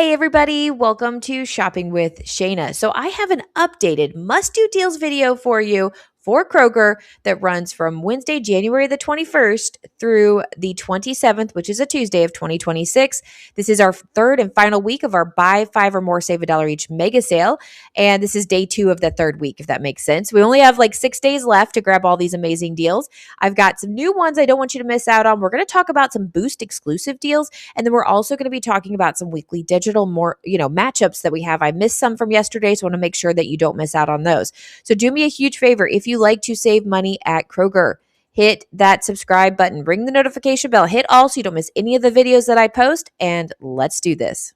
Hey everybody, welcome to Shopping with Shana. So I have an updated must-do deals video for you for Kroger that runs from Wednesday, January the 21st through the 27th, which is a Tuesday of 2026. This is our third and final week of our buy five or more, save $1 each mega sale. And this is day 2 of the third week, if that makes sense. We only have like 6 days left to grab all these amazing deals. I've got some new ones I don't want you to miss out on. We're going to talk about some Boost exclusive deals. And then we're also going to be talking about some weekly digital matchups that we have. I missed some from yesterday, so I want to make sure that you don't miss out on those. So do me a huge favor. If you like to save money at Kroger, hit that subscribe button, ring the notification bell, hit all so you don't miss any of the videos that I post, and let's do this.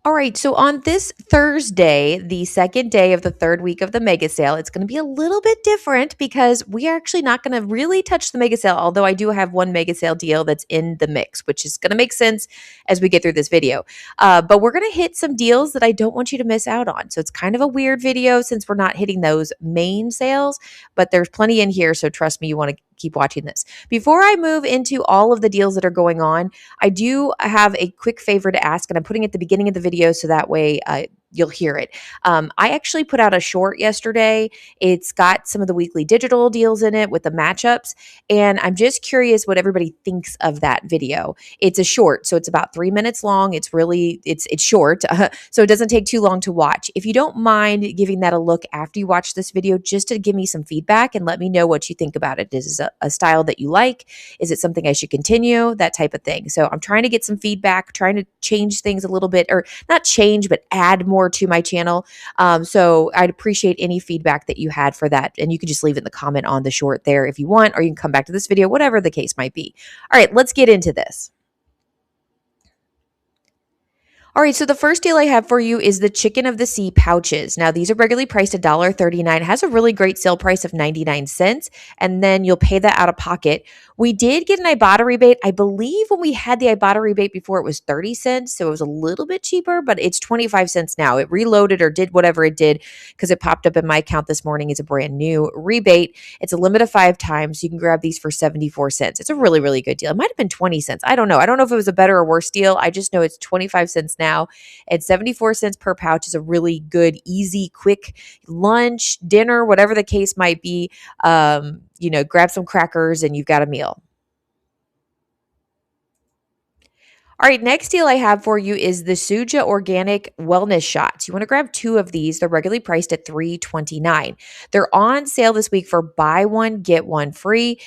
All right, so on this Thursday, the second day of the third week of the mega sale, it's going to be a little bit different because we are actually not going to really touch the mega sale, although I do have one mega sale deal that's in the mix, which is going to make sense as we get through this video. But we're going to hit some deals that I don't want you to miss out on. So it's kind of a weird video since we're not hitting those main sales, but there's plenty in here, so trust me, you want to keep watching this. Before I move into all of the deals that are going on, I do have a quick favor to ask, and I'm putting it at the beginning of the video so that way you'll hear it. I actually put out a short yesterday. It's got some of the weekly digital deals in it with the matchups, and I'm just curious what everybody thinks of that video. It's a short, so it's about 3 minutes long. It's short, so it doesn't take too long to watch. If you don't mind giving that a look after you watch this video, just to give me some feedback and let me know what you think about it. Is it a style that you like? Is it something I should continue? That type of thing. So I'm trying to get some feedback, trying to change things a little bit, or not change, but add more to my channel. So I'd appreciate any feedback that you had for that. And you can just leave it in the comment on the short there if you want, or you can come back to this video, whatever the case might be. All right, let's get into this. All right, so the first deal I have for you is the Chicken of the Sea pouches. Now, these are regularly priced $1.39. It has a really great sale price of 99 cents, and then you'll pay that out of pocket. We did get an Ibotta rebate. I believe when we had the Ibotta rebate before, it was 30 cents, so it was a little bit cheaper, but it's 25 cents now. It reloaded or did whatever it did because it popped up in my account this morning as a brand new rebate. It's a limit of 5 times. So you can grab these for 74 cents. It's a really, really good deal. It might have been 20 cents. I don't know. I don't know if it was a better or worse deal. I just know it's 25 cents now. And 74 cents per pouch is a really good, easy, quick lunch, dinner, whatever the case might be. Grab some crackers and you've got a meal. All right, next deal I have for you is the Suja Organic Wellness Shots. You want to grab 2 of these. They're regularly priced at $3.29. They're on sale this week for buy one, get one free.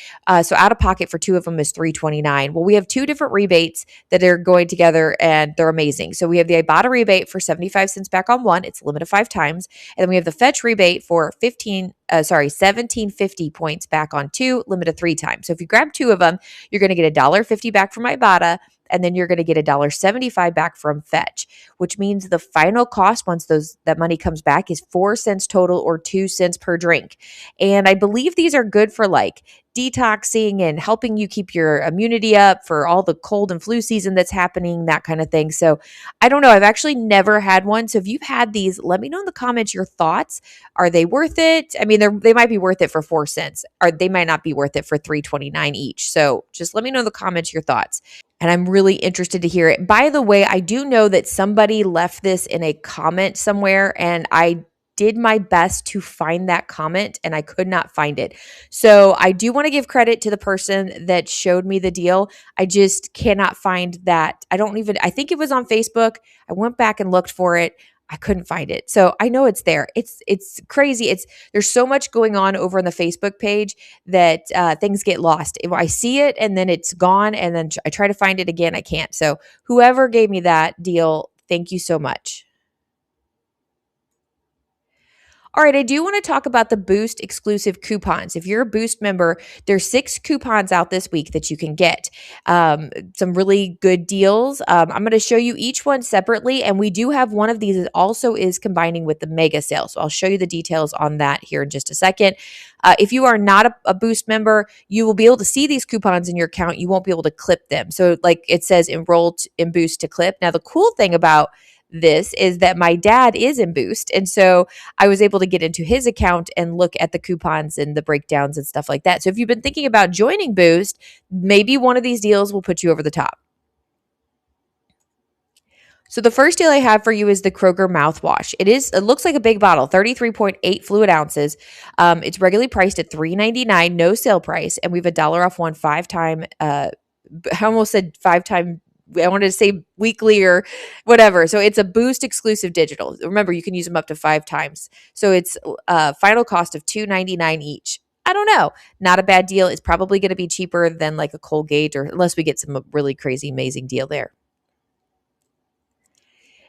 So out of pocket for 2 of them is $3.29. Well, we have 2 different rebates that are going together, and they're amazing. So we have the Ibotta rebate for 75 cents back on 1. It's limited 5 times. And then we have the Fetch rebate for 1750 points back on 2, limited 3 times. So if you grab 2 of them, you're going to get $1.50 back from Ibotta, and then you're going to get $1.75 back from Fetch, which means the final cost once that money comes back is 4 cents total, or 2 cents per drink. And I believe these are good for like detoxing and helping you keep your immunity up for all the cold and flu season that's happening, that kind of thing. So I don't know. I've actually never had one. So if you've had these, let me know in the comments your thoughts. Are they worth it? I mean, they might be worth it for 4 cents, or they might not be worth it for $3.29 each. So just let me know in the comments your thoughts. And I'm really interested to hear it. By the way, I do know that somebody left this in a comment somewhere, and I did my best to find that comment and I could not find it. So I do want to give credit to the person that showed me the deal. I just cannot find that. I think it was on Facebook. I went back and looked for it. I couldn't find it. So I know it's there. It's crazy. There's so much going on over on the Facebook page that things get lost. If I see it and then it's gone, and then I try to find it again, I can't. So whoever gave me that deal, thank you so much. All right, I do want to talk about the Boost exclusive coupons. If you're a Boost member, there's 6 coupons out this week that you can get. Some really good deals. I'm going to show you each one separately, and we do have one of these that also is combining with the mega sale. So I'll show you the details on that here in just a second. If you are not a Boost member, you will be able to see these coupons in your account. You won't be able to clip them. So like it says enrolled in Boost to clip. Now, the cool thing about this is that my dad is in Boost. And so I was able to get into his account and look at the coupons and the breakdowns and stuff like that. So if you've been thinking about joining Boost, maybe one of these deals will put you over the top. So the first deal I have for you is the Kroger mouthwash. It looks like a big bottle, 33.8 fluid ounces. It's regularly priced at $3.99, no sale price, and we have $1 off one 5-time. I almost said 5-time. I wanted to say weekly or whatever. So it's a Boost exclusive digital. Remember, you can use them up to 5 times. So it's a final cost of $2.99 each. I don't know. Not a bad deal. It's probably going to be cheaper than like a Colgate, or unless we get some really crazy, amazing deal there.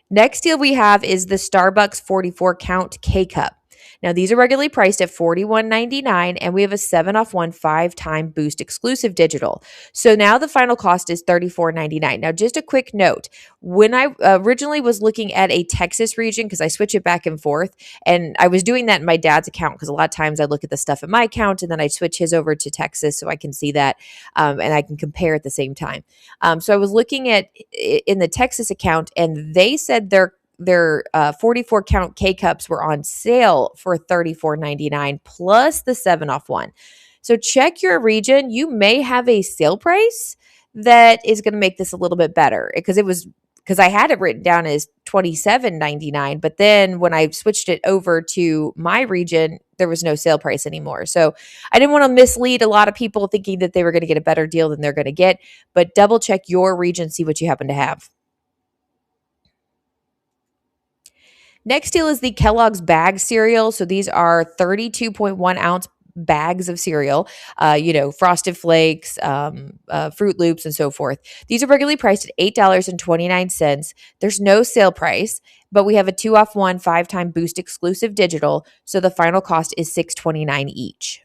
Next deal we have is the Starbucks 44 count K-Cup. Now, these are regularly priced at $41.99, and we have a 7 off 1 5-time Boost exclusive digital. So now the final cost is $34.99. Now, just a quick note. When I originally was looking at a Texas region, because I switch it back and forth, and I was doing that in my dad's account, because a lot of times I look at the stuff in my account, and then I switch his over to Texas so I can see that, and I can compare at the same time. So I was looking at in the Texas account, and they said their 44 count K cups were on sale for $34.99 plus the 7 off 1. So check your region. You may have a sale price that is going to make this a little bit better, because I had it written down as $27.99, but then when I switched it over to my region, there was no sale price anymore. So I didn't want to mislead a lot of people thinking that they were going to get a better deal than they're going to get, but double check your region, see what you happen to have. Next deal is the Kellogg's bag cereal. So these are 32.1 ounce bags of cereal, Frosted Flakes, Fruit Loops, and so forth. These are regularly priced at $8.29. There's no sale price, but we have a 2 off 1 5-time Boost exclusive digital. So the final cost is $6.29 each.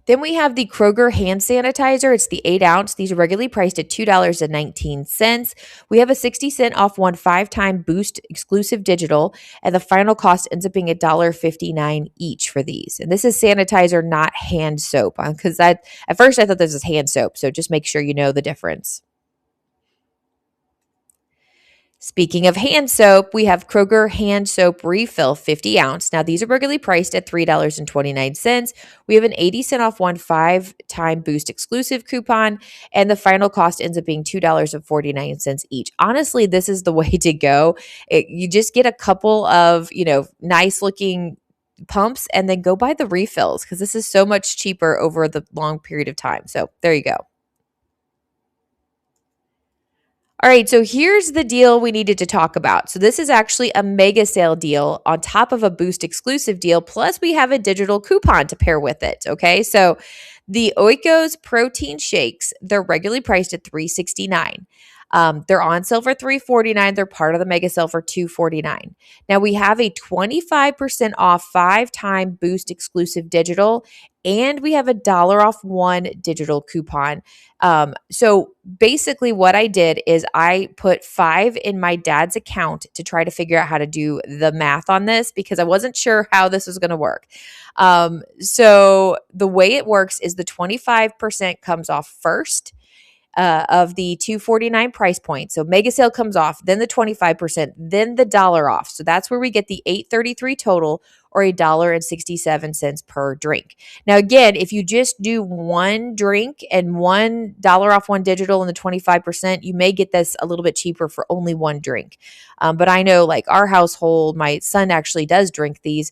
Then we have the Kroger hand sanitizer. It's the 8 ounce. These are regularly priced at $2.19. We have a 60-cent off 1 5-time Boost exclusive digital, and the final cost ends up being $1.59 each for these. And this is sanitizer, not hand soap, because at first I thought this was hand soap. So just make sure you know the difference. Speaking of hand soap, we have Kroger hand soap refill 50 ounce. Now, these are regularly priced at $3.29. We have an 80-cent off 1 5-time Boost exclusive coupon, and the final cost ends up being $2.49 each. Honestly, this is the way to go. You just get a couple of, nice looking pumps and then go buy the refills, because this is so much cheaper over the long period of time. So there you go. All right, so here's the deal we needed to talk about. So this is actually a mega sale deal on top of a Boost exclusive deal, plus we have a digital coupon to pair with it, okay? So the Oikos protein shakes, they're regularly priced at $3.69. They're on sale for $3.49. They're part of the mega sale for $2.49. Now we have a 25% off 5-time Boost exclusive digital, and we have $1 off 1 digital coupon. So basically what I did is I put 5 in my dad's account to try to figure out how to do the math on this, because I wasn't sure how this was going to work. So the way it works is the 25% comes off first of the $2.49 price point. So mega sale comes off, then the 25%, then the $1 off. So that's where we get the $8.33 total, or $1.67 per drink. Now, again, if you just do one drink and $1 off 1 digital and the 25%, you may get this a little bit cheaper for only one drink. But I know, like our household, my son actually does drink these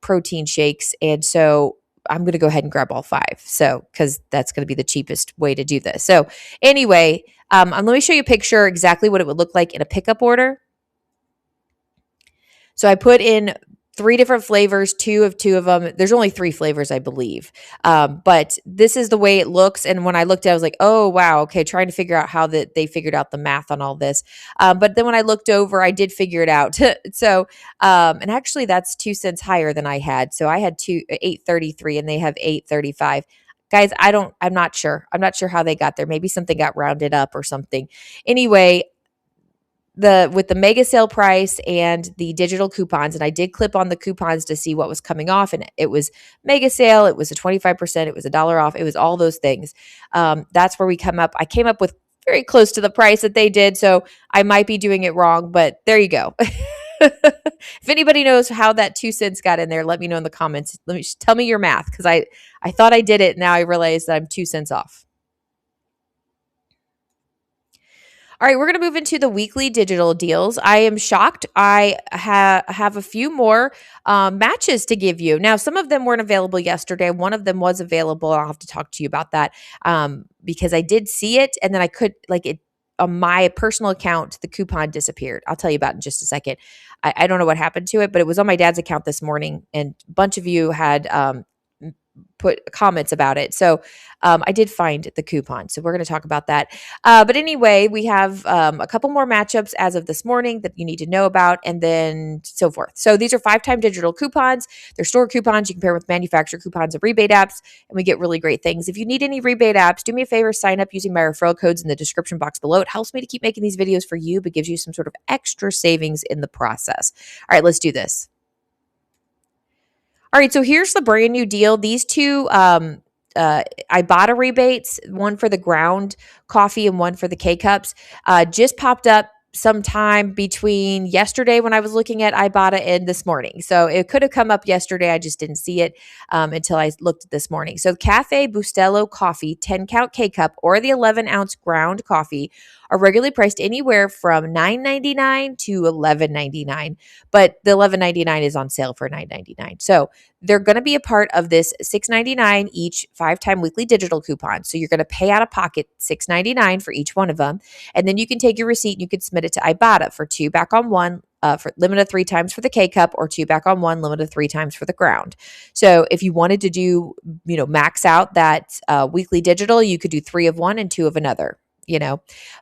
protein shakes, and so I'm going to go ahead and grab all 5. So, because that's going to be the cheapest way to do this. So anyway, let me show you a picture exactly what it would look like in a pickup order. So I put in 3 different flavors, 2 of them. There's only 3 flavors, I believe. But this is the way it looks. And when I looked at it, I was like, oh, wow. Okay. Trying to figure out how they figured out the math on all this. But then when I looked over, I did figure it out. So, and actually that's 2 cents higher than I had. So I had $8.33 and they have $8.35. Guys, I'm not sure. I'm not sure how they got there. Maybe something got rounded up or something. Anyway, with the mega sale price and the digital coupons, and I did clip on the coupons to see what was coming off, and it was mega sale, it was a 25%, it was $1 off, it was all those things. That's where I came up with very close to the price that they did. So I might be doing it wrong, but there you go. If anybody knows how that 2 cents got in there, let me know in the comments. Tell me your math, because I thought I did it. Now I realize that I'm 2 cents off. All right, we're going to move into the weekly digital deals. I am shocked. I have a few more matches to give you. Now, some of them weren't available yesterday. One of them was available. I'll have to talk to you about that because I did see it, and then I could it on my personal account. The coupon disappeared. I'll tell you about it in just a second. I don't know what happened to it, but it was on my dad's account this morning, and a bunch of you had put comments about it. So I did find the coupon. So we're going to talk about that. But anyway, we have a couple more matchups as of this morning that you need to know about, and then so forth. So these are 5-time digital coupons. They're store coupons. You compare with manufacturer coupons and rebate apps, and we get really great things. If you need any rebate apps, do me a favor, sign up using my referral codes in the description box below. It helps me to keep making these videos for you, but gives you some sort of extra savings in the process. All right, let's do this. All right, so here's the brand new deal. These two Ibotta rebates, one for the ground coffee and one for the K-Cups, just popped up sometime between yesterday when I was looking at Ibotta and this morning. So it could have come up yesterday. I just didn't see it until I looked at this morning. So Cafe Bustelo coffee, 10-count K-Cup, or the 11-ounce ground coffee are regularly priced anywhere from $9.99 to $11.99, but the $11.99 is on sale for $9.99. So they're going to be a part of this $6.99 each 5-time weekly digital coupon. So you're going to pay out of pocket $6.99 for each one of them, and then you can take your receipt and you can submit it to Ibotta for 2 back on 1. For limited 3 times for the K-Cup, or 2 back on 1, limited 3 times for the ground. So if you wanted to do, max out that weekly digital, you could do 3 of one and 2 of another.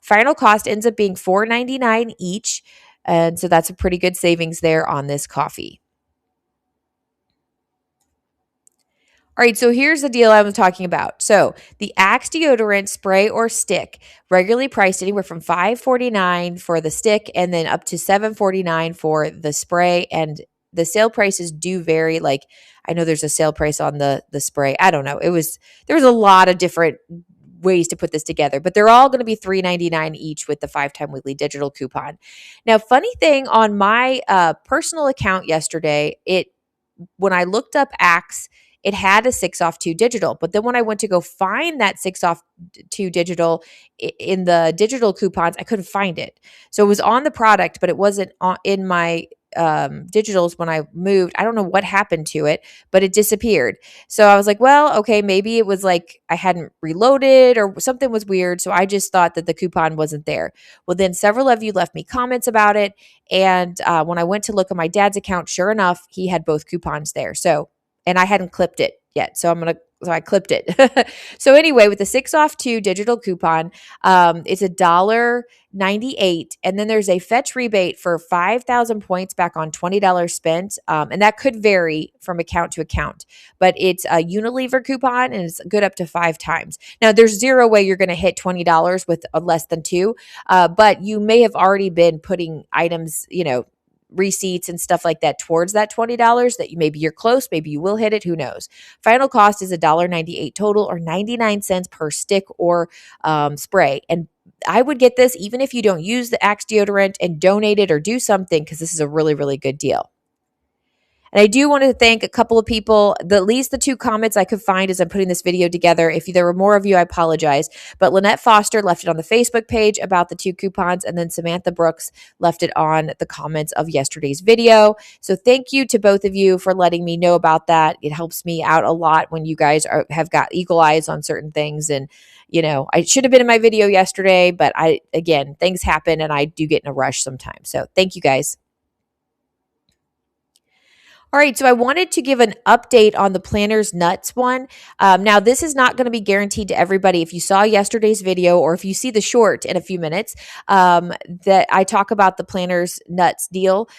Final cost ends up being $4.99 each, and so that's a pretty good savings there on this coffee. All right, so here's the deal I was talking about. So the Axe deodorant spray or stick, regularly priced anywhere from $5.49 for the stick and then up to $7.49 for the spray. And the sale prices do vary. Like, I know there's a sale price on the spray. I don't know. There was a lot of different ways to put this together, but they're all going to be $3.99 each with the 5-time weekly digital coupon. Now, funny thing, on my personal account yesterday, when I looked up Axe, it had a 6 off 2 digital. But then when I went to go find that 6 off 2 digital in the digital coupons, I couldn't find it. So it was on the product, but it wasn't in my digitals when I moved. I don't know what happened to it, but it disappeared. So I was like, well, okay, maybe it was like I hadn't reloaded or something was weird. So I just thought that the coupon wasn't there. Well, then several of you left me comments about it. And when I went to look at my dad's account, sure enough, he had both coupons there. And I hadn't clipped it yet. So I clipped it. So anyway, with the 6 off 2 digital coupon, it's $1.98. And then there's a fetch rebate for 5,000 points back on $20 spent. And that could vary from account to account, but it's a Unilever coupon and it's good up to 5 times. Now there's zero way you're going to hit $20 with less than 2. But you may have already been putting items, receipts and stuff like that towards that $20 that maybe you're close, maybe you will hit it, who knows. Final cost is $1.98 total, or 99 cents per stick or spray. And I would get this even if you don't use the Axe deodorant, and donate it or do something, because this is a really, really good deal. And I do want to thank a couple of people, at least the 2 comments I could find as I'm putting this video together. If there were more of you, I apologize. But Lynette Foster left it on the Facebook page about the 2 coupons, and then Samantha Brooks left it on the comments of yesterday's video. So thank you to both of you for letting me know about that. It helps me out a lot when you guys have got eagle eyes on certain things. And I should have been in my video yesterday, but again, things happen and I do get in a rush sometimes. So thank you guys. All right, so I wanted to give an update on the Planters Nuts one. Now, this is not going to be guaranteed to everybody. If you saw yesterday's video, or if you see the short in a few minutes, that I talk about the Planters Nuts deal,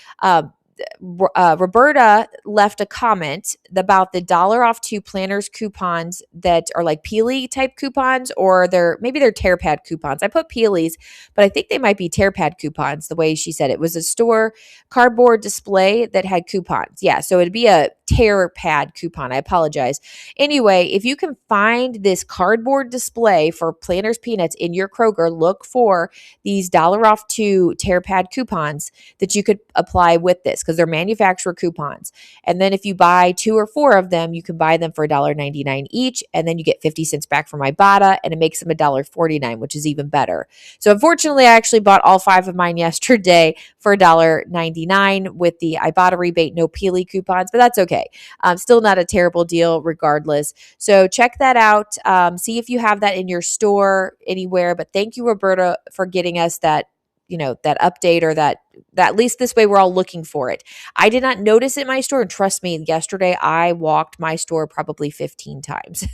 Roberta left a comment about the dollar off two planners coupons that are like Peely type coupons, or maybe they're tear pad coupons. I put Peelies, but I think they might be tear pad coupons. The way she said it was a store cardboard display that had coupons. Yeah, so it'd be a tear pad coupon. I apologize. Anyway, if you can find this cardboard display for Planters Peanuts in your Kroger, look for these dollar off two tear pad coupons that you could apply with this, because they're manufacturer coupons. And then if you buy 2 or 4 of them, you can buy them for $1.99 each, and then you get 50 cents back from Ibotta, and it makes them $1.49, which is even better. So unfortunately, I actually bought all 5 of mine yesterday for $1.99 with the Ibotta rebate, no Peely coupons, but that's okay. Still not a terrible deal regardless. So check that out. See if you have that in your store anywhere. But thank you, Roberta, for getting us that, that update, or that at least this way we're all looking for it. I did not notice it in my store. And trust me, yesterday I walked my store probably 15 times.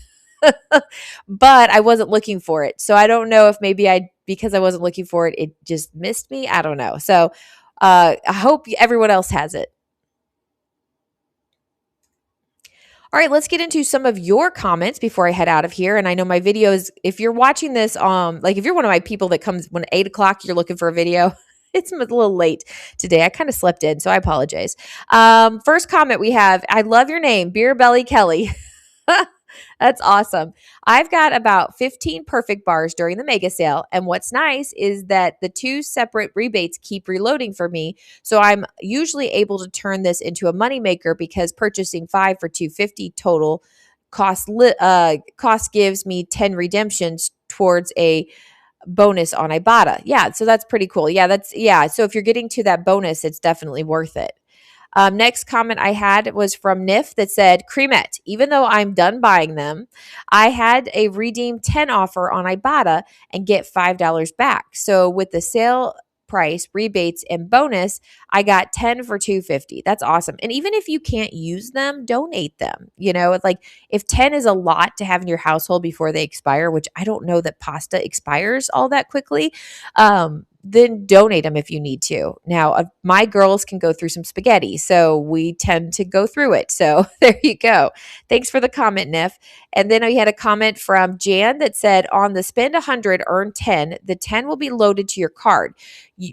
But I wasn't looking for it. So I don't know if maybe because I wasn't looking for it, it just missed me. I don't know. So I hope everyone else has it. All right, let's get into some of your comments before I head out of here. And I know my videos, if you're watching this, like if you're one of my people that comes when 8 o'clock, you're looking for a video, it's a little late today. I kind of slept in, so I apologize. First comment we have, I love your name, Beer Belly Kelly. That's awesome. I've got about 15 perfect bars during the mega sale. And what's nice is that the 2 separate rebates keep reloading for me. So I'm usually able to turn this into a moneymaker, because purchasing 5 for $2.50 total cost gives me 10 redemptions towards a bonus on Ibotta. Yeah, so that's pretty cool. Yeah, so if you're getting to that bonus, it's definitely worth it. Next comment I had was from Nif that said, Cremette, even though I'm done buying them, I had a redeem 10 offer on Ibotta and get $5 back. So with the sale price, rebates, and bonus, I got 10 for $2.50. That's awesome. And even if you can't use them, donate them. It's like if 10 is a lot to have in your household before they expire, which I don't know that pasta expires all that quickly, then donate them if you need to. Now, my girls can go through some spaghetti, so we tend to go through it. So there you go. Thanks for the comment, Nif. And then we had a comment from Jan that said, on the spend 100, earn 10, the 10 will be loaded to your card,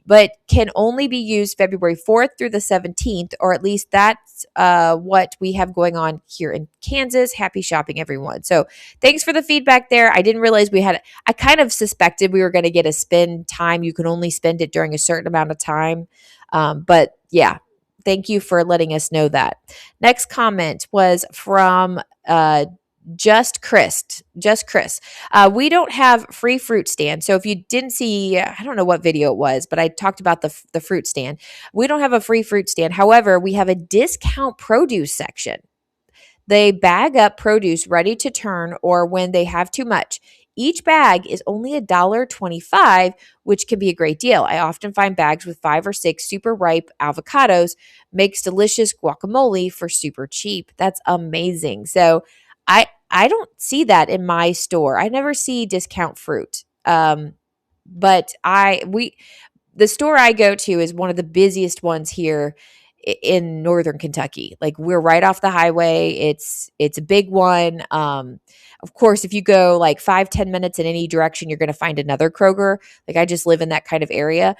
but can only be used February 4th through the 17th, or at least that's what we have going on here in Kansas. Happy shopping, everyone. So thanks for the feedback there. I didn't realize I kind of suspected we were going to get a spend time. You can only spend it during a certain amount of time. But yeah, thank you for letting us know that. Next comment was from Just Chris. We don't have free fruit stand. So if you didn't see, I don't know what video it was, but I talked about the fruit stand. We don't have a free fruit stand. However, we have a discount produce section. They bag up produce ready to turn, or when they have too much. Each bag is only $1.25, which can be a great deal. I often find bags with 5 or 6 super ripe avocados, makes delicious guacamole for super cheap. That's amazing. So I don't see that in my store. I never see discount fruit. But the store I go to is one of the busiest ones here in northern Kentucky. Like, we're right off the highway. It's a big one. Of course, if you go like 5-10 minutes in any direction, you're going to find another Kroger. Like, I just live in that kind of area.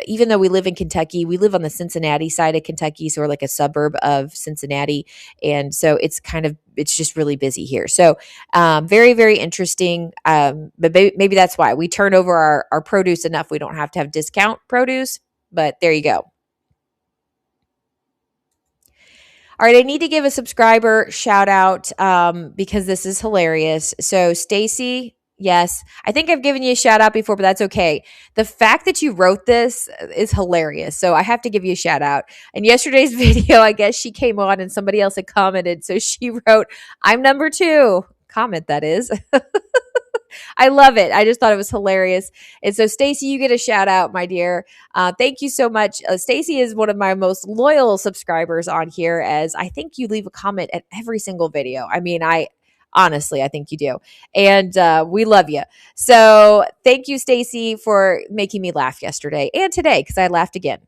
Even though we live in Kentucky, we live on the Cincinnati side of Kentucky, so we're like a suburb of Cincinnati. And so it's just really busy here. So very, very interesting. But maybe that's why we turn over our produce enough. We don't have to have discount produce, but there you go. All right, I need to give a subscriber shout out because this is hilarious. So Stacy, yes, I think I've given you a shout out before, but that's okay. The fact that you wrote this is hilarious. So I have to give you a shout out. In yesterday's video, I guess she came on and somebody else had commented. So she wrote, I'm number 2. Comment, that is. I love it. I just thought it was hilarious. And so, Stacy, you get a shout out, my dear. Thank you so much. Stacy is one of my most loyal subscribers on here, as I think you leave a comment at every single video. I mean, honestly, I think you do. And we love you. So thank you, Stacy, for making me laugh yesterday and today, because I laughed again.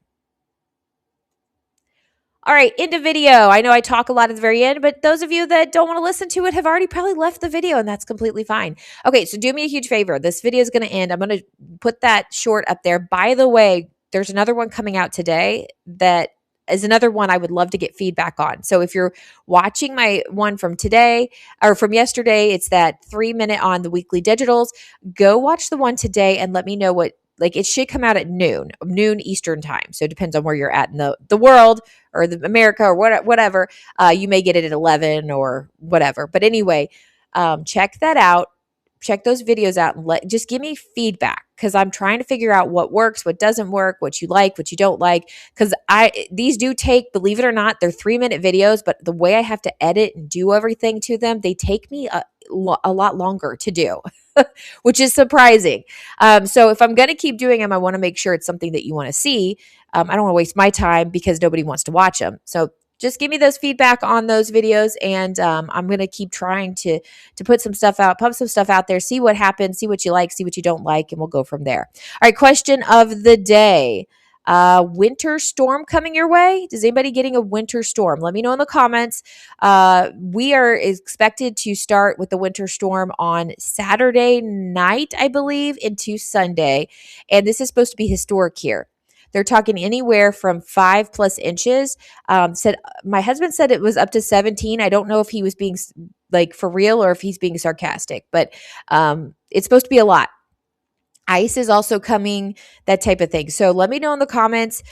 All right, into video. I know I talk a lot at the very end, but those of you that don't want to listen to it have already probably left the video, and that's completely fine. Okay, so do me a huge favor. This video is going to end. I'm going to put that short up there. By the way, there's another one coming out today that is another one I would love to get feedback on. So if you're watching my one from today or from yesterday, it's that 3-minute on the weekly digitals. Go watch the one today and let me know what, like, it should come out at noon Eastern time. So it depends on where you're at in the world or the America or whatever. You may get it at 11 or whatever. But anyway, check that out. Check those videos out and just give me feedback, because I'm trying to figure out what works, what doesn't work, what you like, what you don't like. Because these do take, believe it or not, they're 3-minute videos, but the way I have to edit and do everything to them, they take me a lot longer to do, which is surprising. So if I'm going to keep doing them, I want to make sure it's something that you want to see. I don't want to waste my time because nobody wants to watch them. So just give me those feedback on those videos, and I'm going to keep trying to put some stuff out, pump some stuff out there, see what happens, see what you like, see what you don't like, and we'll go from there. All right, question of the day. Winter storm coming your way? Is anybody getting a winter storm? Let me know in the comments. We are expected to start with the winter storm on Saturday night, I believe, into Sunday, and this is supposed to be historic here. They're talking anywhere from 5+ inches. My husband said it was up to 17. I don't know if he was being like for real or if he's being sarcastic, but it's supposed to be a lot. Ice is also coming, that type of thing. So let me know in the comments.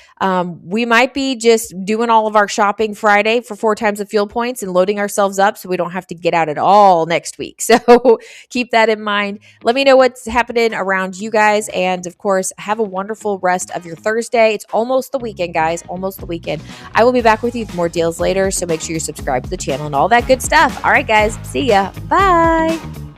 We might be just doing all of our shopping Friday for 4 times the fuel points and loading ourselves up so we don't have to get out at all next week. So keep that in mind. Let me know what's happening around you guys. And of course, have a wonderful rest of your Thursday. It's almost the weekend, guys. Almost the weekend. I will be back with you with more deals later. So make sure you're subscribed to the channel and all that good stuff. All right, guys. See ya. Bye.